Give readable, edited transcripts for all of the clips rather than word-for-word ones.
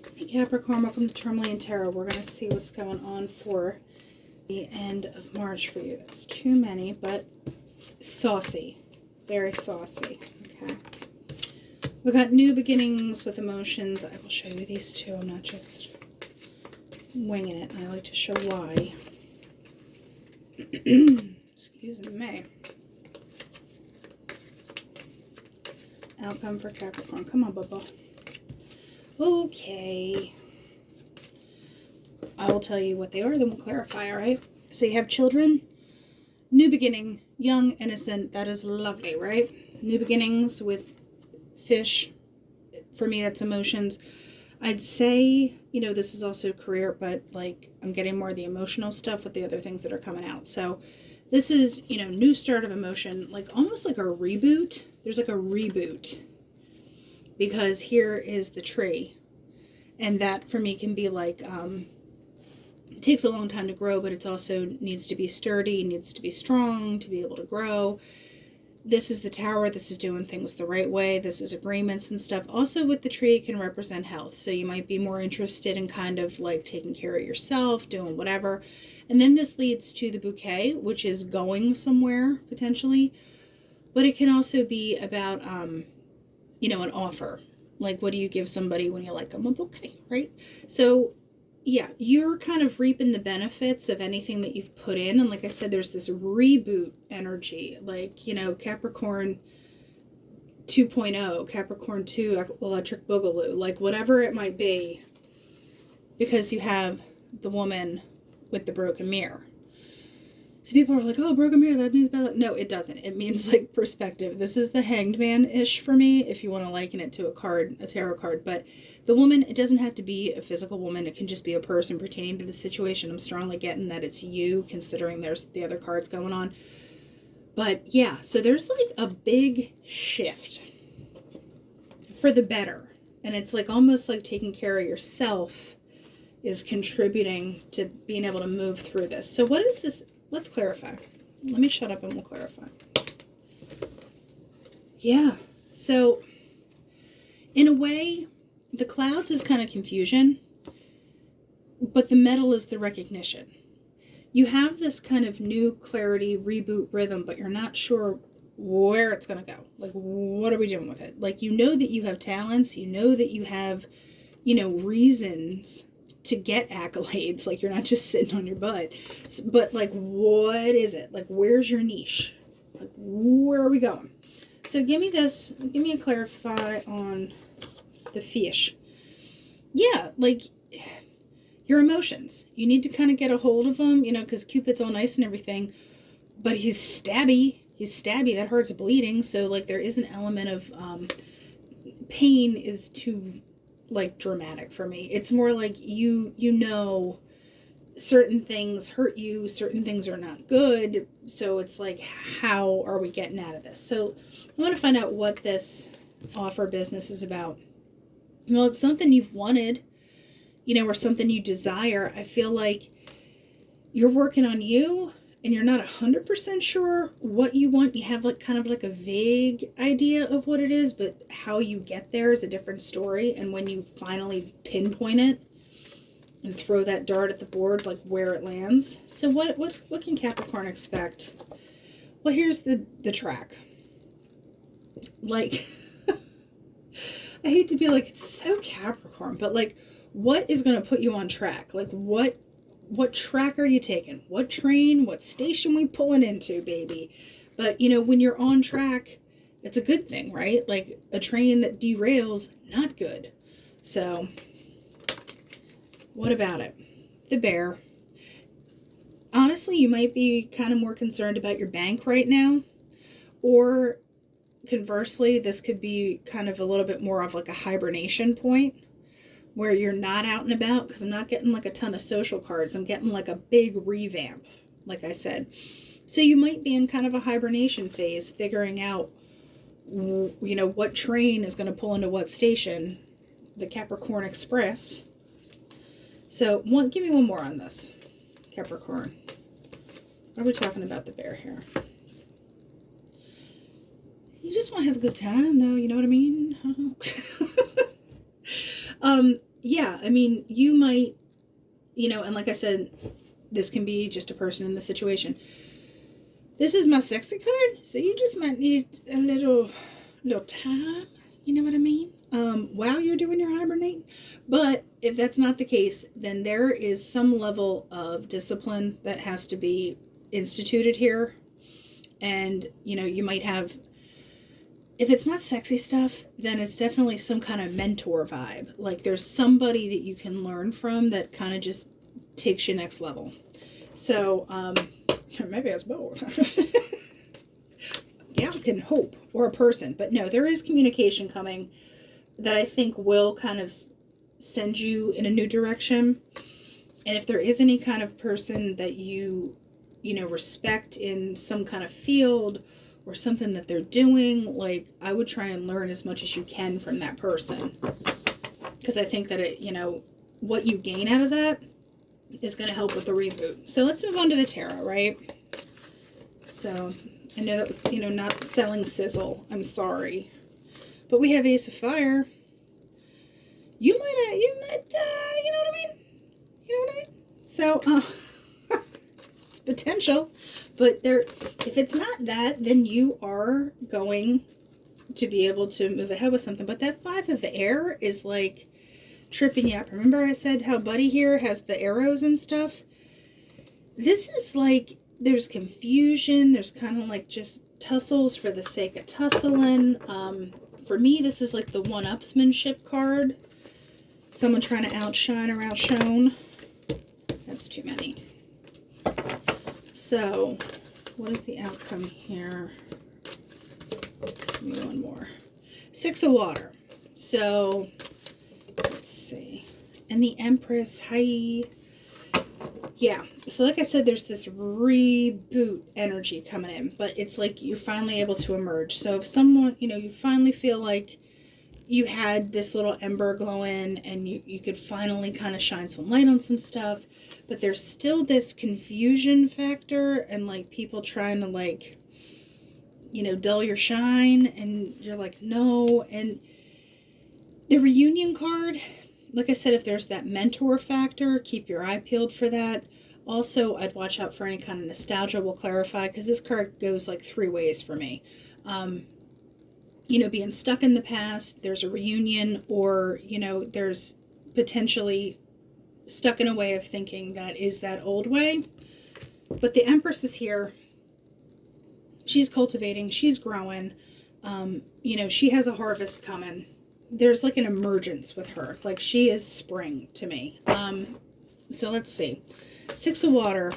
Hey Capricorn, welcome to Tourmaline Tarot. We're going to see what's going on for the end of March for you. That's too many, but saucy. Very saucy. Okay. We've got new beginnings with emotions. I will show you these two. I'm not just winging it. I like to show why. Excuse me. Outcome for Capricorn. Come on, Bubba. Okay. I will tell you what they are, then we'll clarify, all right? So you have children, new beginning, young, innocent. That is lovely, right? New beginnings with fish. For me, that's emotions. I'd say, you know, this is also career, but like I'm getting more of the emotional stuff with the other things that are coming out. So this is, you know, new start of emotion, like almost like a reboot. There's like a reboot because here is the tree. And that for me can be like, it takes a long time to grow, but it also needs to be sturdy, needs to be strong to be able to grow. This is the tower. This is doing things the right way. This is agreements and stuff. Also with the tree, it can represent health. So you might be more interested in kind of like taking care of yourself, doing whatever. And then this leads to the bouquet, which is going somewhere potentially. But it can also be about, you know, an offer. Like, what do you give somebody when you like them? A bouquet, right? So, yeah, you're kind of reaping the benefits of anything that you've put in. And like I said, there's this reboot energy. Like, you know, Capricorn 2.0, Capricorn 2, Electric Boogaloo. Like, whatever it might be. Because you have the woman with the broken mirror. So people are like, oh, broken mirror, that means bad luck. No, it doesn't. It means like perspective. This is the Hanged Man-ish for me, if you want to liken it to a card, a tarot card. But the woman, it doesn't have to be a physical woman. It can just be a person pertaining to the situation. I'm strongly getting that it's you, considering there's the other cards going on. But yeah, so there's like a big shift for the better. And it's like almost like taking care of yourself is contributing to being able to move through this. So what is this? Let's clarify. Let me shut up and we'll clarify. Yeah. So in a way, the clouds is kind of confusion, but the metal is the recognition. You have this kind of new clarity, reboot rhythm, but you're not sure where it's going to go. Like, what are we doing with it? Like, you know that you have talents. You know that you have, you know, reasons to get accolades. Like, you're not just sitting on your butt. But like, what is it? Like, where's your niche? Like, where are we going? So give me this, give me a clarify on the fish. Yeah, like your emotions. You need to kind of get a hold of them, you know, because Cupid's all nice and everything, but he's stabby. He's stabby. That hurts bleeding. So like there is an element of pain is too like dramatic for me. It's more like you know certain things hurt you, certain things are not good. So it's like, how are we getting out of this? So I want to find out what this offer business is about. Well, it's something you've wanted, you know, or something you desire. I feel like you're working on you and you're not 100% sure what you want. You have like kind of like a vague idea of what it is, but how you get there is a different story. And when you finally pinpoint it and throw that dart at the board, like where it lands. So what can Capricorn expect? Well, here's the track. Like, I hate to be like, it's so Capricorn, but like, what is going to put you on track? Like, what track are you taking? What train, what station we pulling into, baby? But, you know, when you're on track, it's a good thing, right? Like, a train that derails, not good. So, what about it? The bear. Honestly, you might be kind of more concerned about your bank right now. Or, conversely, this could be kind of a little bit more of like a hibernation point, where you're not out and about, because I'm not getting like a ton of social cards. I'm getting like a big revamp, like I said. So you might be in kind of a hibernation phase, figuring out, you know, what train is going to pull into what station, the Capricorn Express. So give me one more on this, Capricorn. What are we talking about the bear here? You just want to have a good time, though, you know what I mean? yeah, I mean, you might, and like I said, this can be just a person in the situation. This is my sexy card, so you just might need a little time. You know what I mean? While you're doing your hibernating. But if that's not the case, then there is some level of discipline that has to be instituted here. And, you might have, if it's not sexy stuff, then it's definitely some kind of mentor vibe. Like there's somebody that you can learn from that kind of just takes you next level. So, maybe it's both. Yeah, I can hope, or a person, but no, there is communication coming that I think will kind of send you in a new direction. And if there is any kind of person that you respect in some kind of field or something that they're doing, like I would try and learn as much as you can from that person, because I think that what you gain out of that is going to help with the reboot. So let's move on to the tarot, right? So I know that was, not selling sizzle. I'm sorry. But we have Ace of Fire. You might, you know what I mean? You know what I mean? So, it's potential. But if it's not that, then you are going to be able to move ahead with something. But that Five of Air is like tripping you up. Remember I said how Buddy here has the arrows and stuff? This is like, there's confusion. There's kind of like just tussles for the sake of tussling. For me, this is like the one-upsmanship card. Someone trying to outshine or outshone. That's too many. So, what is the outcome here? Give me one more. Six of Water. So, let's see. And the Empress. Hi. Yeah. So, like I said, there's this reboot energy coming in. But it's like you're finally able to emerge. So, if someone, you finally feel like you had this little ember glowing and you could finally kind of shine some light on some stuff, but there's still this confusion factor and like people trying to like, dull your shine, and you're like, no. And the reunion card, like I said, if there's that mentor factor, keep your eye peeled for that. Also, I'd watch out for any kind of nostalgia. We'll clarify, because this card goes like three ways for me. Being stuck in the past, there's a reunion, or, there's potentially stuck in a way of thinking that is that old way. But the Empress is here. She's cultivating, she's growing. She has a harvest coming. There's like an emergence with her. Like she is spring to me. So let's see. Six of Water.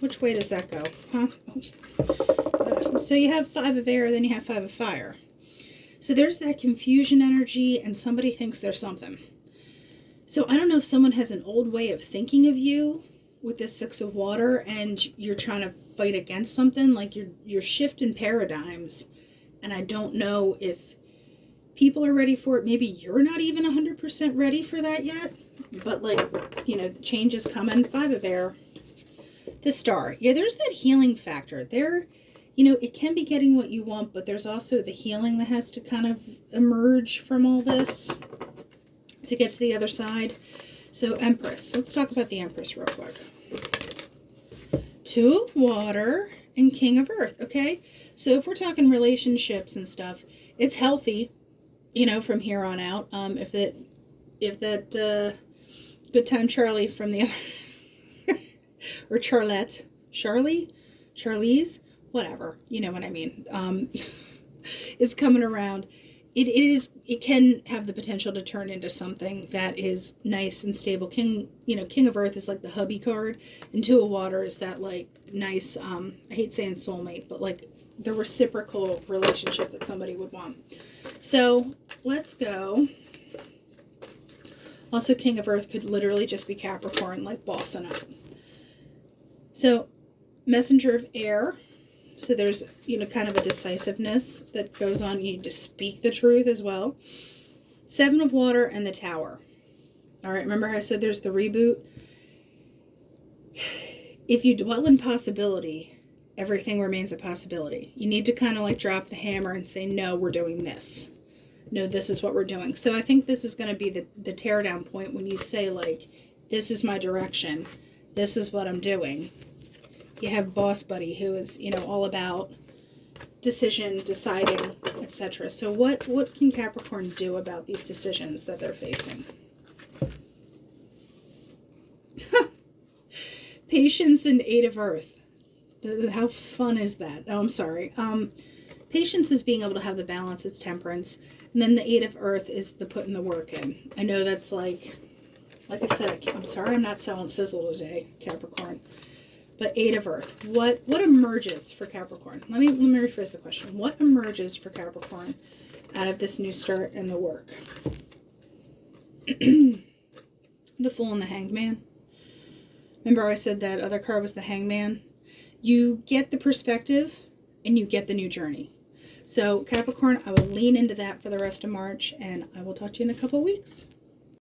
Which way does that go? Huh? So you have Five of Air, then you have Five of Fire. So there's that confusion energy, and somebody thinks there's something. So I don't know if someone has an old way of thinking of you with this Six of Water, and you're trying to fight against something. Like you're shifting paradigms, and I don't know if people are ready for it. Maybe you're not even 100% ready for that yet. But like, the change is coming. Five of Air. The Star. Yeah, there's that healing factor. There, it can be getting what you want, but there's also the healing that has to kind of emerge from all this to get to the other side. So Empress. Let's talk about the Empress real quick. Two of Water and King of Earth. Okay. So if we're talking relationships and stuff, it's healthy, from here on out. If that Good Time Charlie from the other, or Charlie's, whatever, you know what I mean, is coming around. It can have the potential to turn into something that is nice and stable. King of Earth is like the hubby card, and Two of Water is that like nice, I hate saying soulmate, but like the reciprocal relationship that somebody would want. So let's go. Also, King of Earth could literally just be Capricorn, like bossing up. So Messenger of Air. So there's, kind of a decisiveness that goes on. You need to speak the truth as well. Seven of Water and the Tower. All right, remember how I said there's the reboot? If you dwell in possibility, everything remains a possibility. You need to kind of like drop the hammer and say, no, we're doing this. no, this is what we're doing. So I think this is going to be the tear down point when you say, like, this is my direction. This is what I'm doing. You have Boss Buddy, who is, you know, all about decision, deciding, etc. So what can Capricorn do about these decisions that they're facing? Patience and Eight of Earth. How fun is that? Oh, I'm sorry. Patience is being able to have the balance. It's temperance. And then the Eight of Earth is the putting the work in. I know that's like I said, I'm sorry I'm not selling sizzle today, Capricorn. But Eight of Earth. What emerges for Capricorn? Let me rephrase the question. What emerges for Capricorn out of this new start and the work? The Fool and the Hanged Man. Remember I said that other card was the Hangman? You get the perspective and you get the new journey. So Capricorn, I will lean into that for the rest of March, and I will talk to you in a couple of weeks.